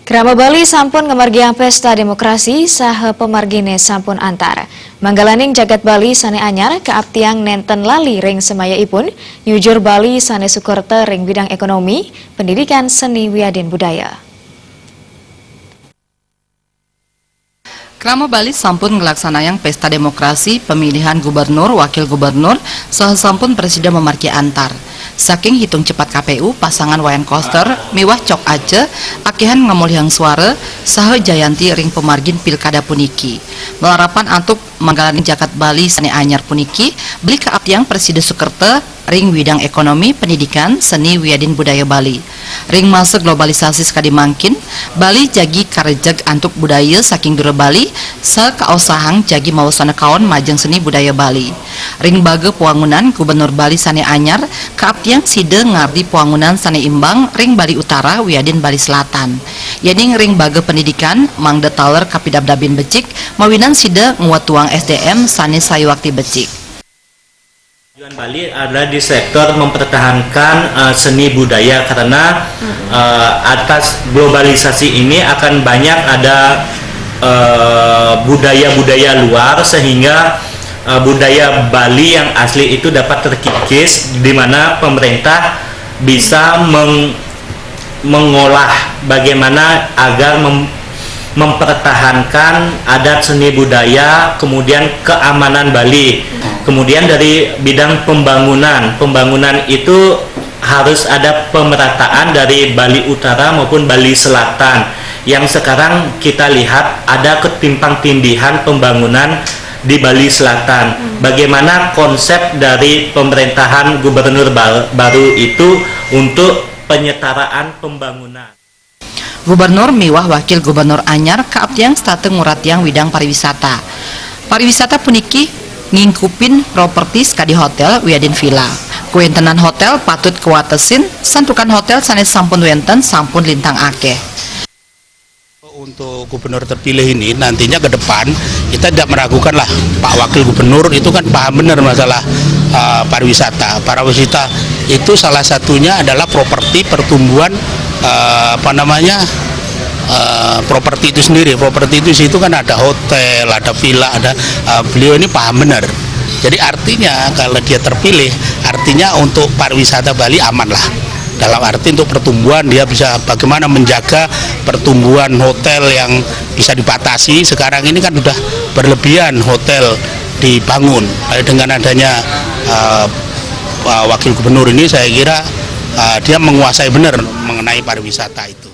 Krama Bali sampun ngemargiang pesta demokrasi saha pemargine sampun antar. Manggalaning jagat Bali sane anyar keaptiang nenten lali ring semayaipun, nyujur Bali sane sukurte ring bidang ekonomi, pendidikan, seni wiadin budaya. Krama Bali sampun ngelaksanayang pesta demokrasi pemilihan gubernur, wakil gubernur, saha sampun presiden memargi antar. Saking hitung cepat KPU, pasangan Wayan Koster, miwah cok aja, akihan ngamulihang suara, saha Jayanti ring pemargin pilkada puniki. Melarapan antuk manggalaning jagat Bali sane anyar puniki, beli keaptiang presiden Sukerte, ring widang ekonomi, pendidikan, seni wiadin budaya Bali. Ring masa globalisasi sekadi mangkin, Bali jagi karejeg antuk budaya saking dura Bali, sekaosahang jagi mawasana kaon majeng seni budaya Bali. Ring bage puangunan gubernur Bali sane anyar, keaptiang side ngardi puangunan sane imbang ring Bali Utara wiadin Bali Selatan. Yaning ring bage pendidikan, mangde taler kapidabdabin becik, mawinan side nguat tuang SDM sane sayuakti becik. Tujuan Bali adalah di sektor mempertahankan seni budaya karena atas globalisasi ini akan banyak ada budaya-budaya luar sehingga budaya Bali yang asli itu dapat terkikis di mana pemerintah bisa mengolah bagaimana agar mempertahankan adat seni budaya, kemudian keamanan Bali. Kemudian dari bidang pembangunan itu harus ada pemerataan dari Bali Utara maupun Bali Selatan. Yang sekarang kita lihat ada ketimpang tindihan pembangunan di Bali Selatan. Bagaimana konsep dari pemerintahan gubernur baru itu untuk penyetaraan pembangunan. Gubernur miwah wakil gubernur anyar keaptiang state nguratiang widang pariwisata. Pariwisata puniki ngingkupin properti skadi hotel wiadin villa. Kuentenan hotel patut kuatesin, santukan hotel sanes sampun wenten sampun lintang akeh. Untuk gubernur terpilih ini nantinya ke depan kita tidak meragukan lah Pak Wakil Gubernur itu kan paham benar masalah pariwisata. Pariwisata itu salah satunya adalah properti pertumbuhan properti itu sendiri. Properti itu situ kan ada hotel, ada villa, ada beliau ini paham benar. Jadi artinya kalau dia terpilih, artinya untuk pariwisata Bali aman lah. Dalam arti untuk pertumbuhan dia bisa bagaimana menjaga pertumbuhan hotel yang bisa dibatasi. Sekarang ini kan sudah berlebihan hotel dibangun. Dengan adanya Wakil Gubernur ini saya kira dia menguasai benar mengenai pariwisata itu.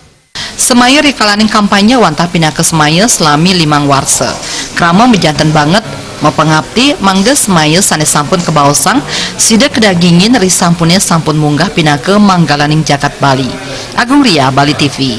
Semaya rikalaning kampanye wantah pindah ke Semaya selami 5 warse. Krama bejantan banget mapangapti mangga Semaya sanes sampun kebaosang sida kedagingin risampunnya sampun munggah pindah ke manggalaning jagat Bali. Agung Ria, Bali TV.